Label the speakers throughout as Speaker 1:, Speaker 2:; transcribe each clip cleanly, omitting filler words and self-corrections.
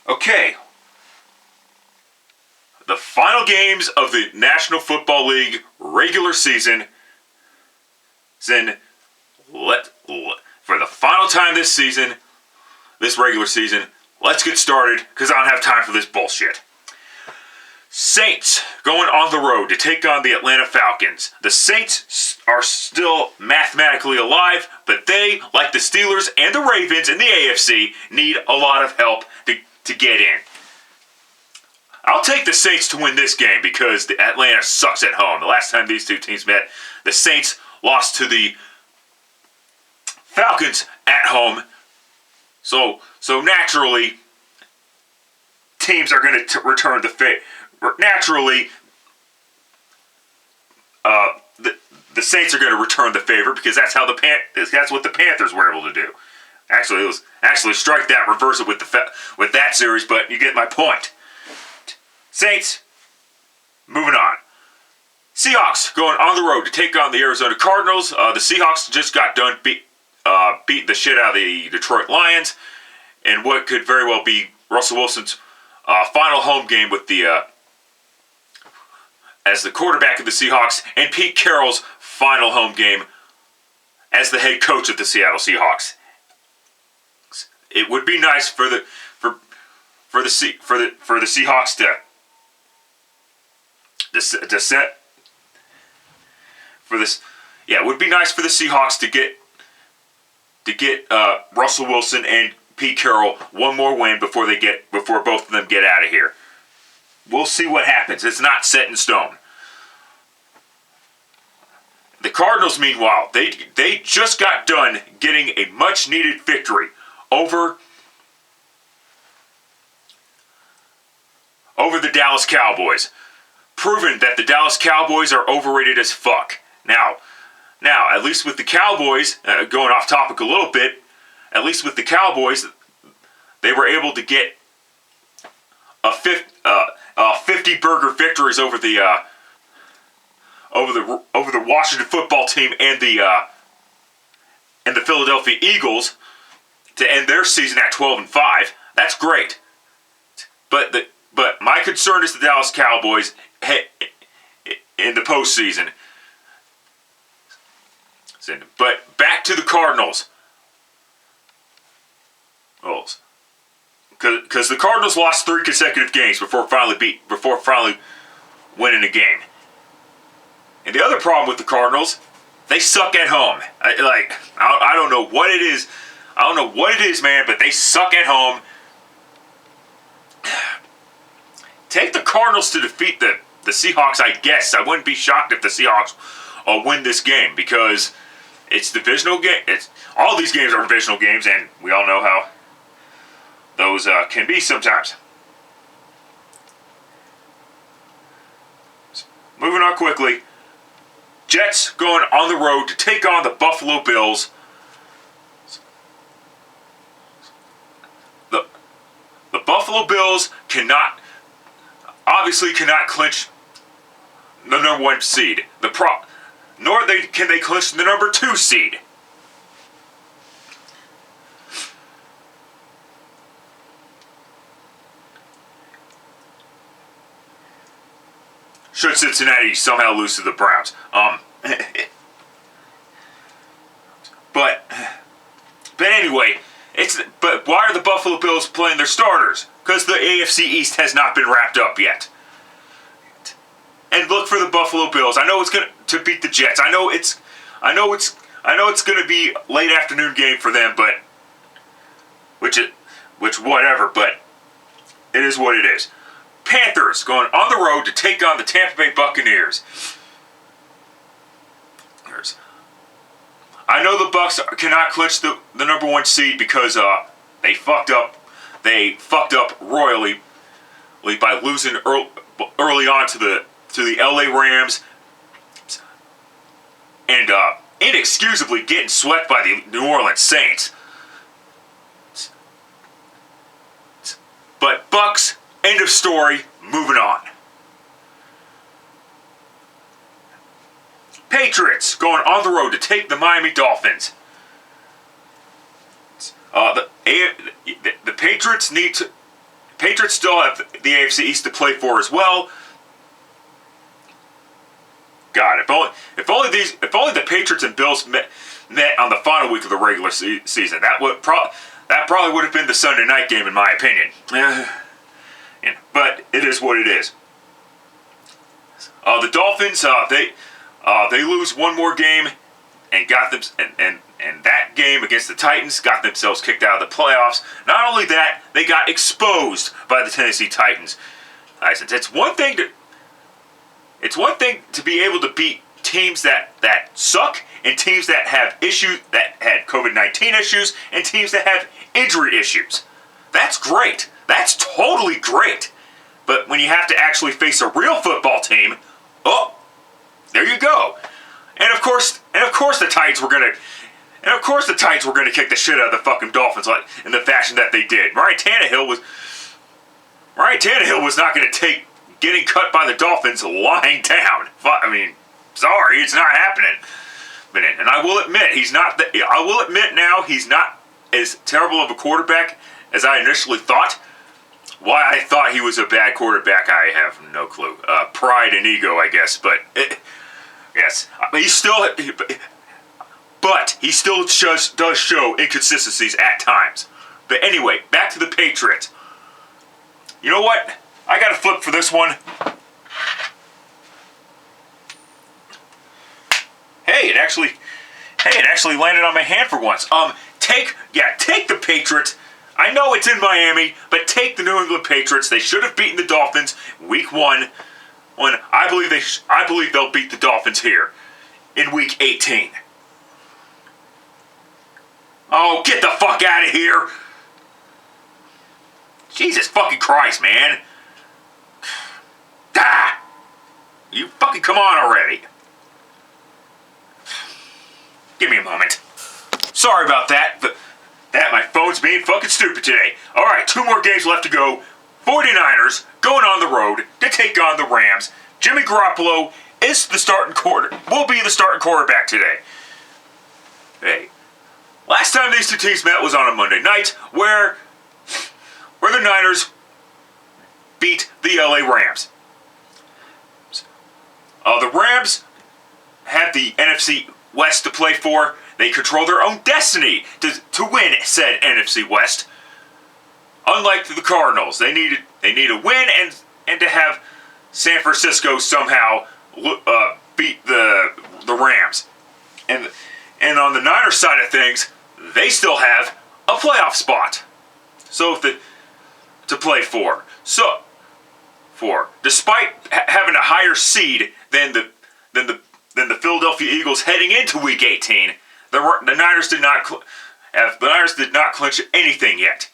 Speaker 1: Okay. The final games of the National Football League regular season. For the final time this season, this regular season, let's get started because I don't have time for this bullshit. Saints going on the road to take on the Atlanta Falcons. The Saints are still mathematically alive, but they, like the Steelers and the Ravens in the AFC, need a lot of help to get in. I'll take the Saints to win this game because the Atlanta sucks at home. The last time these two teams met, the Saints lost to the Falcons at home. So naturally, teams are going to return the favor. Naturally, the Saints are going to return the favor because that's what the Panthers were able to do. Actually strike that, reverse it with that series, but you get my point. Saints, moving on. Seahawks going on the road to take on the Arizona Cardinals. The Seahawks just got done beating the shit out of the Detroit Lions in what could very well be Russell Wilson's final home game with as the quarterback of the Seahawks, and Pete Carroll's final home game as the head coach of the Seattle Seahawks. It would be nice for the Seahawks it would be nice for the Seahawks to get Russell Wilson and Pete Carroll one more win before both of them get out of here. We'll see what happens. It's not set in stone. The Cardinals, meanwhile, they just got done getting a much-needed victory over the Dallas Cowboys, proving that the Dallas Cowboys are overrated as fuck. Now, at least with the Cowboys, going off topic a little bit, at least with the Cowboys, they were able to get 50 burger victories over the Washington Football Team and the Philadelphia Eagles to end their season at 12-5. That's great. But my concern is the Dallas Cowboys in the postseason. But back to the Cardinals. Because the Cardinals lost 3 consecutive games before finally winning a game. And the other problem with the Cardinals, they suck at home. I don't know what it is. I don't know what it is, man, but they suck at home. Take the Cardinals to defeat the Seahawks, I guess. I wouldn't be shocked if the Seahawks win this game because it's divisional game. All these games are divisional games, and we all know how those can be sometimes. Moving on quickly. Jets going on the road to take on the Buffalo Bills. The Buffalo Bills cannot clinch the number 1 seed. Nor can they clinch the number 2 seed. Should Cincinnati somehow lose to the Browns. But anyway, but why are the Buffalo Bills playing their starters? Because the AFC East has not been wrapped up yet. And look for the Buffalo Bills. I know it's to beat the Jets. I know it's going to be late afternoon game for them, but which whatever. But it is what it is. Panthers going on the road to take on the Tampa Bay Buccaneers. I know the Bucs cannot clinch the number 1 seed because they fucked up. They fucked up royally by losing early on to the LA Rams and inexcusably getting swept by the New Orleans Saints. But Bucs, end of story, moving on. Patriots going on the road to take the Miami Dolphins. The Patriots need Patriots still have the AFC East to play for as well. God, if only the Patriots and Bills met on the final week of the regular season, that probably would have been the Sunday night game, in my opinion. But it is what it is. The Dolphins, they lose one more game, and got them, and that game against the Titans got themselves kicked out of the playoffs. Not only that, they got exposed by the Tennessee Titans. It's one thing to be able to beat teams that suck, and teams that have issues, that had COVID-19 issues, and teams that have injury issues. That's great. That's totally great. But when you have to actually face a real football team, oh, there you go. And of course the Titans were gonna kick the shit out of the fucking Dolphins, like in the fashion that they did. Ryan Tannehill was not going to take getting cut by the Dolphins lying down. I mean, sorry, it's not happening. And I will admit now he's not as terrible of a quarterback as I initially thought. Why I thought he was a bad quarterback, I have no clue. Pride and ego, I guess. But yes, he still does show inconsistencies at times. But anyway, back to the Patriots. You know what? I got to flip for this one. Hey, it actually landed on my hand for once. Take the Patriots. I know it's in Miami, but take the New England Patriots. They should have beaten the Dolphins week 1. When I believe they'll beat the Dolphins here in week 18. Oh, get the fuck out of here! Jesus fucking Christ, man! Ah! You fucking come on already! Give me a moment. Sorry about that, but my phone's being fucking stupid today. Alright, 2 more games left to go. 49ers going on the road to take on the Rams. Jimmy Garoppolo will be the starting quarterback today. Hey, last time these two teams met was on a Monday night, where the Niners beat the LA Rams. The Rams have the NFC West to play for. They control their own destiny to win said NFC West. Unlike the Cardinals, they need a win and to have San Francisco somehow beat the Rams. And on the Niners side of things, they still have a playoff spot. To play for. Despite having a higher seed than the Philadelphia Eagles heading into Week 18, the Niners did not clinch anything yet.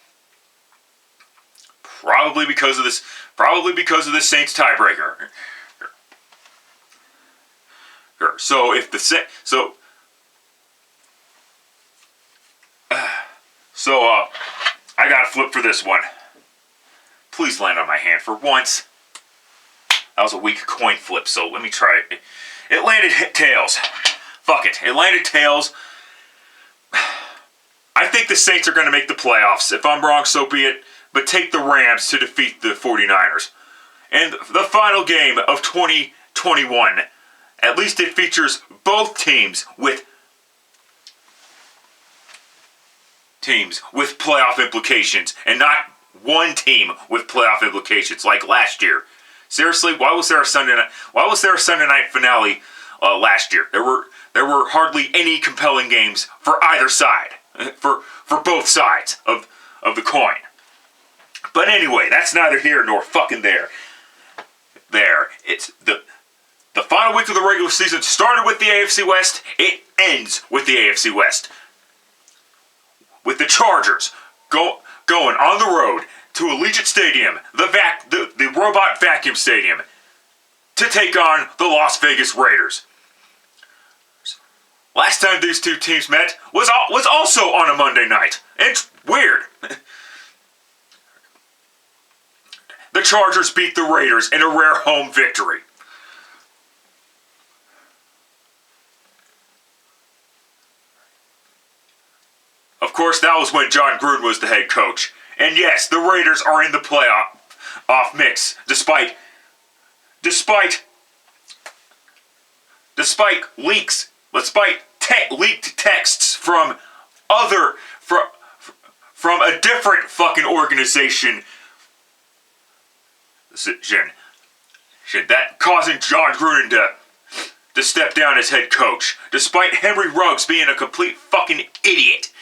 Speaker 1: Probably because of this Saints tiebreaker. I gotta flip for this one. Please land on my hand for once. That was a weak coin flip, so let me try it. It landed tails. Fuck it. It landed tails. I think the Saints are going to make the playoffs. If I'm wrong, so be it. But take the Rams to defeat the 49ers. And the final game of 2021, at least it features both teams with playoff implications, and not one team with playoff implications like last year. Seriously, why was there a Sunday night finale last year? There were hardly any compelling games for either side, for both sides of the coin. But anyway, that's neither here nor fucking there. It's the final week of the regular season started with the AFC West. It ends with the AFC West, with the Chargers going on the road to Allegiant Stadium, the robot vacuum stadium, to take on the Las Vegas Raiders. Last time these two teams met was also on a Monday night. It's weird. The Chargers beat the Raiders in a rare home victory. Of course, that was when John Gruden was the head coach, And yes, the Raiders are in the playoff mix, despite leaks, leaked texts from a different fucking organization. Should that causing John Gruden to step down as head coach, despite Henry Ruggs being a complete fucking idiot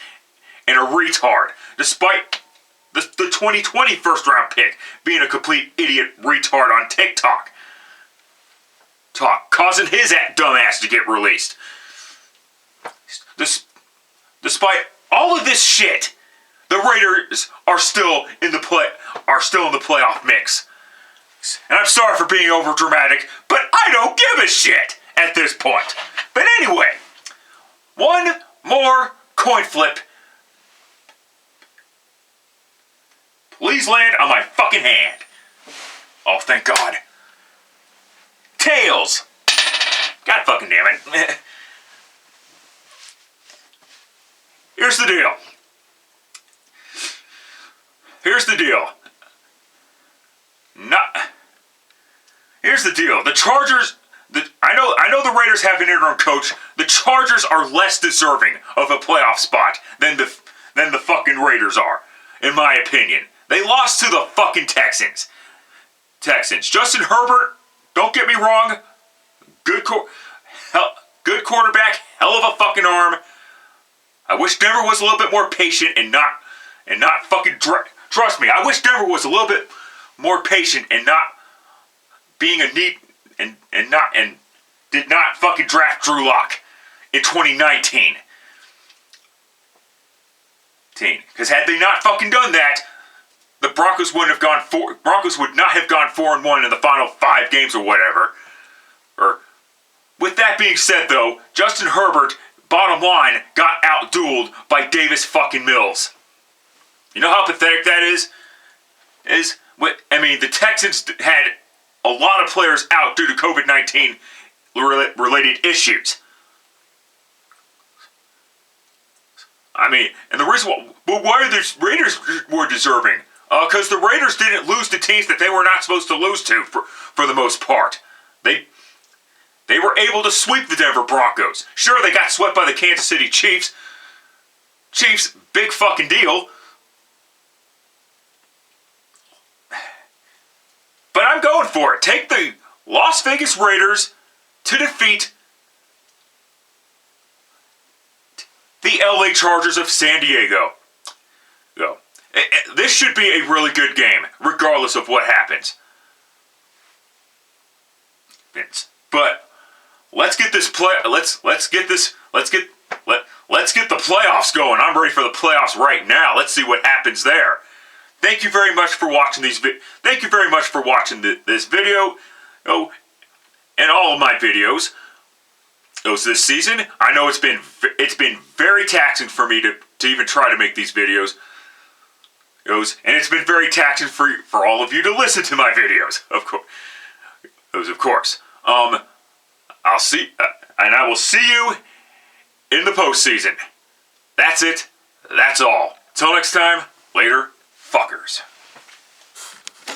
Speaker 1: and a retard, despite the 2020 first round pick being a complete idiot retard on TikTok, causing his dumbass to get released. Despite all of this shit, the Raiders are still in the playoff mix. And I'm sorry for being over dramatic, but I don't give a shit at this point. But anyway, one more coin flip. Please land on my fucking hand. Oh, thank God. Tails. God fucking damn it. Here's the deal. Here's the deal. The Chargers. I know the Raiders have an interim coach. The Chargers are less deserving of a playoff spot than the fucking Raiders are, in my opinion. They lost to the fucking Texans. Justin Herbert, don't get me wrong, good quarterback, hell of a fucking arm. I wish Denver was a little bit more patient and not fucking trust me. I wish Denver was a little bit more patient and not being a need and did not fucking draft Drew Lock in 2019. Because had they not fucking done that, the Broncos would not have gone 4-1 in the final 5 games or whatever. With that being said, though, Justin Herbert, bottom line, got outdueled by Davis fucking Mills. You know how pathetic that is? The Texans had a lot of players out due to COVID-19 related issues. And the reason why the Raiders were deserving, because the Raiders didn't lose to teams that they were not supposed to lose to for the most part. They were able to sweep the Denver Broncos. Sure, they got swept by the Kansas City Chiefs. Chiefs, big fucking deal. But I'm going for it. Take the Las Vegas Raiders to defeat the LA Chargers of San Diego. This should be a really good game, regardless of what happens. But let's get this let's get the playoffs going. I'm ready for the playoffs right now. Let's see what happens there. Thank you very much for watching this video, and all of my videos. This season, I know it's been very taxing for me to even try to make these videos. And it's been very taxing for all of you to listen to my videos, of course. I will see you in the postseason. That's it. That's all. Till next time, later, fuckers.